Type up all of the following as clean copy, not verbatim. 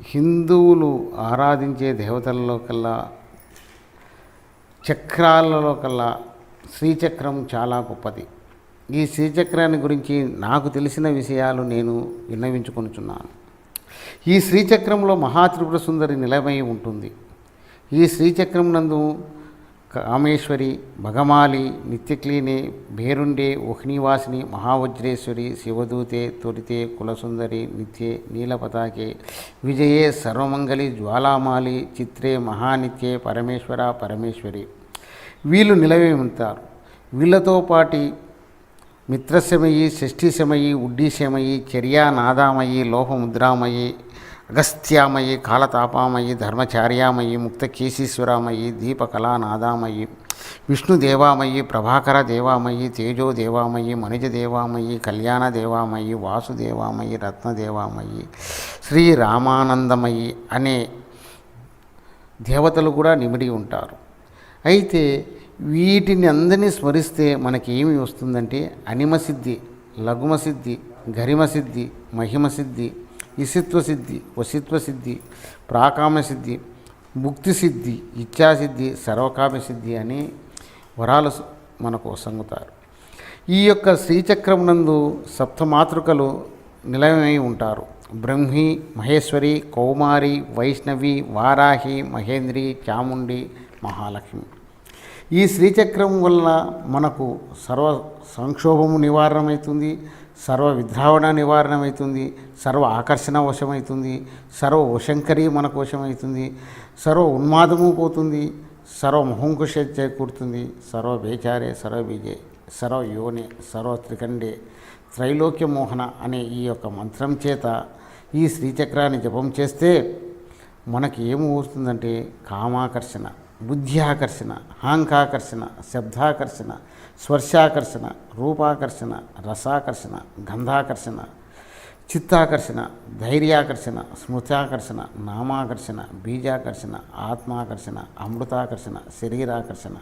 హిందువులు ఆరాధించే దేవతలలో కల్లా చక్రాలలో కల్లా శ్రీచక్రం చాలా గొప్పది. ఈ శ్రీచక్రాన్ని గురించి నాకు తెలిసిన విషయాలు నేను విన్నవించుకొనుచున్నాను. ఈ శ్రీచక్రంలో మహాత్రిపుర సుందరి నిలయమై ఉంటుంది. ఈ శ్రీచక్రం నందు కామేశ్వరి, భగమాలి, నిత్యక్లీనే, భేరుండే, ఓహ్నివాసిని, మహావజ్రేశ్వరి, శివదూతే, తొరితే, కులసుందరి, నిత్యే, నీలపతాకే, విజయే, సర్వమంగళి, జ్వాలామాలి, చిత్రే, మహానిత్యే, పరమేశ్వర, పరమేశ్వరి వీళ్ళు నిలవే ఉంటారు. వీళ్ళతో పాటి మిత్రశమయి, షష్ఠీశమయి, ఉడ్డీశమయి, చర్యానాదామయి, లోహముద్రామయి, అగస్త్యామయి, కాలతాపామయి, ధర్మచార్యామయి, ముక్తకేశీశ్వరామయి, దీపకళానాదామయి, విష్ణుదేవామయి, ప్రభాకర దేవామయి, తేజోదేవామయి, మణిజదేవామయి, కళ్యాణదేవామయి, వాసుదేవామయి, రత్నదేవామయి, శ్రీరామానందమయి అనే దేవతలు కూడా నిమిడి ఉంటారు. అయితే వీటిని అందరినీ స్మరిస్తే మనకేమి వస్తుందంటే అనిమసిద్ధి, లఘుమసిద్ధి, గరిమసిద్ధి, మహిమసిద్ధి, ఇసిత్వసిద్ధి, వసిత్వసిద్ధి, ప్రాకామసిద్ధి, ముక్తిసిద్ధి, ఇచ్ఛాసిద్ధి, సర్వకామసిద్ధి అని వరాలు మనకు సంగుతారు. ఈ యొక్క శ్రీచక్రం నందు సప్తమాతృకలు నిలయమై ఉంటారు. బ్రహ్మి, మహేశ్వరి, కౌమారి, వైష్ణవి, వారాహి, మహేంద్రి, చాముండి, మహాలక్ష్మి. ఈ శ్రీచక్రం వల్ల మనకు సర్వ సంక్షోభము నివారణమవుతుంది, సర్వ విద్రావణ నివారణమవుతుంది, సర్వ ఆకర్షణ వశమవుతుంది, సర్వ వశంకరి మనకు వశమవుతుంది, సర్వ ఉన్మాదము పోతుంది, సర్వ మహంకుశ చేకూరుతుంది, సర్వ బేచారే, సర్వ బీజే, సర్వ యోనే, సర్వ త్రికండే, త్రైలోక్య మోహన అనే ఈ యొక్క మంత్రం చేత ఈ శ్రీచక్రాన్ని జపం చేస్తే మనకి ఏమి వస్తుందంటే కామాకర్షణ, బుద్ధి ఆకర్షణ, అహంకాకర్షణ, శబ్దాకర్షణ, స్పర్శాకర్షణ, రూపాకర్షణ, రసాకర్షణ, గంధాకర్షణ, చిత్తాకర్షణ, ధైర్యాకర్షణ, స్మృత్యాకర్షణ, నామాకర్షణ, బీజాకర్షణ, ఆత్మాకర్షణ, అమృతాకర్షణ, శరీరాకర్షణ,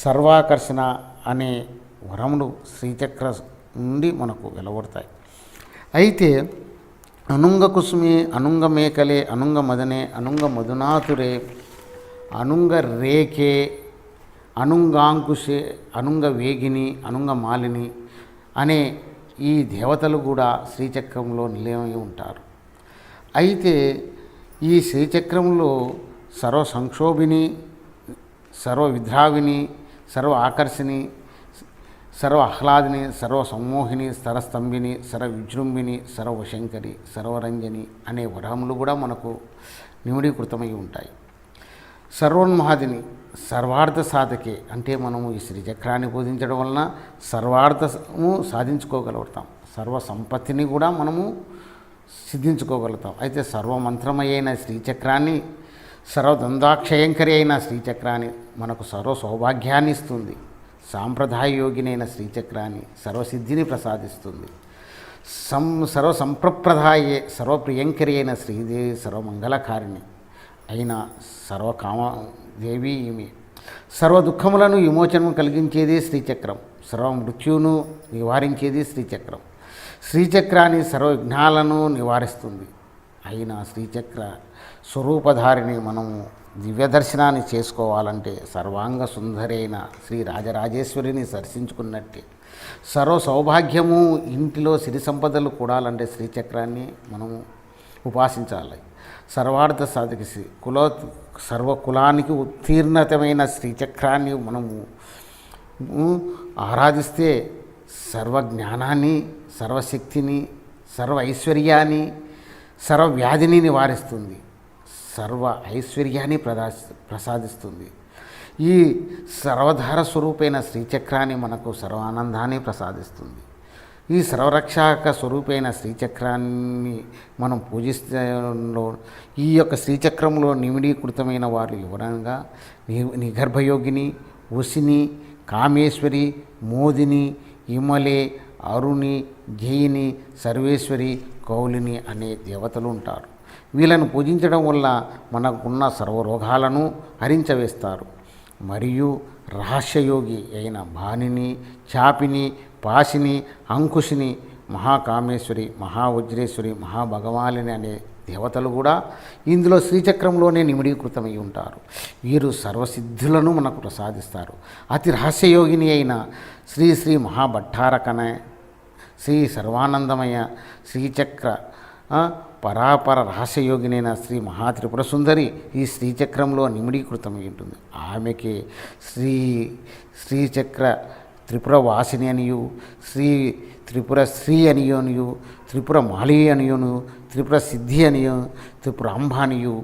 సర్వాకర్షణ అనే వరములు శ్రీచక్ర నుండి మనకు వెలువడతాయి. అయితే అనుంగ కుసుమే, అనుంగ మేకలే, అనుంగ మదనే, అనుంగ మధునాతురే, అనుంగ రేకే, అనుంగాంకుశే, అనుంగ వేగిని, అనుంగ మాలిని అనే ఈ దేవతలు కూడా శ్రీచక్రంలో నిలయమై ఉంటారు. అయితే ఈ శ్రీచక్రంలో సర్వ సంక్షోభిని, సర్వ విద్రావిని, సర్వ ఆకర్షిణి, సర్వ ఆహ్లాదిని, సర్వ సమ్మోహిని, సరస్తంభిని, సర్వ విజృంభిని, సర్వశంకరి, సర్వరంజని అనే వరములు కూడా మనకు నిమిడీకృతమై ఉంటాయి. సర్వోన్మాదిని, సర్వార్థ సాధకే అంటే మనము ఈ శ్రీచక్రాన్ని పూజించడం వలన సర్వార్థము సాధించుకోగలుగుతాం, సర్వ సంపత్తిని కూడా మనము సిద్ధించుకోగలుగుతాం. అయితే సర్వమంత్రమయైన శ్రీచక్రాన్ని, సర్వద్వంద్వాక్షయంకరి అయిన శ్రీచక్రాన్ని మనకు సర్వ సౌభాగ్యాన్ని ఇస్తుంది. సాంప్రదాయ యోగినైన శ్రీచక్రాన్ని సర్వసిద్ధిని ప్రసాదిస్తుంది. సర్వ సంప్రప్రదాయే, సర్వప్రియంకరి అయిన శ్రీదేవి, సర్వమంగళకారిణి అయిన సర్వకామదేవి ఈమె. సర్వ దుఃఖములను విమోచనం కలిగించేది శ్రీచక్రం, సర్వ మృత్యువును నివారించేది శ్రీచక్రం. శ్రీచక్రాన్ని సర్వ విఘ్నాలను నివారిస్తుంది. అయిన శ్రీచక్ర స్వరూపధారిని మనము దివ్య దర్శనాన్ని చేసుకోవాలంటే సర్వాంగ సుందరైన శ్రీ రాజరాజేశ్వరిని దర్శించుకున్నట్టే. సర్వ సౌభాగ్యము ఇంటిలో సిరి సంపదలు కూడాలంటే శ్రీచక్రాన్ని మనము ఉపాసించాలి. సర్వార్థ సాధక సర్వ కులానికి ఉత్తీర్ణతమైన శ్రీచక్రాన్ని మనము ఆరాధిస్తే సర్వ జ్ఞానాన్ని, సర్వశక్తిని, సర్వ ఐశ్వర్యాన్ని, సర్వ వ్యాధిని నివారిస్తుంది, సర్వ ఐశ్వర్యాన్ని ప్రసాదిస్తుంది. ఈ సర్వధార స్వరూపైన శ్రీచక్రాన్ని మనకు సర్వానందాన్ని ప్రసాదిస్తుంది. ఈ సర్వరక్షక స్వరూపైన శ్రీచక్రాన్ని మనం పూజిస్తలో ఈ యొక్క శ్రీచక్రంలో నిమిడీకృతమైన వారు ఎవరనగా నిగర్భయోగిని, వసిని, కామేశ్వరి, మోదిని, ఇమలే, అరుణి, జయిని, సర్వేశ్వరి, కౌలిని అనే దేవతలు ఉంటారు. వీళ్ళను పూజించడం వల్ల మనకున్న సర్వరోగాలను హరించవేస్తారు. మరియు రహస్యయోగి అయిన భానిని, చాపిని, పాశిని, అంకుశిని, మహాకామేశ్వరి, మహావజ్రేశ్వరి, మహాభగవాలిని అనే దేవతలు కూడా ఇందులో శ్రీచక్రంలోనే నిమిడీకృతమై ఉంటారు. వీరు సర్వసిద్ధులను మనకు ప్రసాదిస్తారు. అతి రహస్యయోగిని అయిన శ్రీ శ్రీ మహాభట్టారకన శ్రీ సర్వానందమయ శ్రీచక్ర పరాపర రహస్యయోగినైన శ్రీ మహాత్రిపుర సుందరి ఈ శ్రీచక్రంలో నిమిడీకృతమై ఉంటుంది. ఆమెకే శ్రీచక్ర త్రిపుర వాసిని అనియు, త్రిపుర శ్రీ అనియోనియు, త్రిపుర మాలి అనియోను, త్రిపుర సిద్ధి అనియు, త్రిపురాంబ అనియు,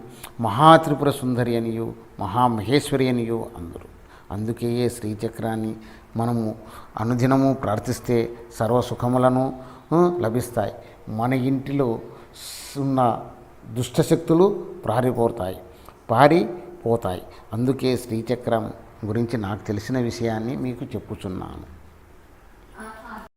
మహాత్రిపుర సుందరి అనియు, మహామహేశ్వరి అనియు అందరు. అందుకే శ్రీచక్రాన్ని మనము అనుదినము ప్రార్థిస్తే సర్వసుఖములను లభిస్తాయి. మన ఇంటిలో ఉన్న దుష్టశక్తులు పారిపోతాయి. అందుకే శ్రీచక్రం గురించి నాకు తెలిసిన విషయాన్ని మీకు చెప్పుచున్నాను.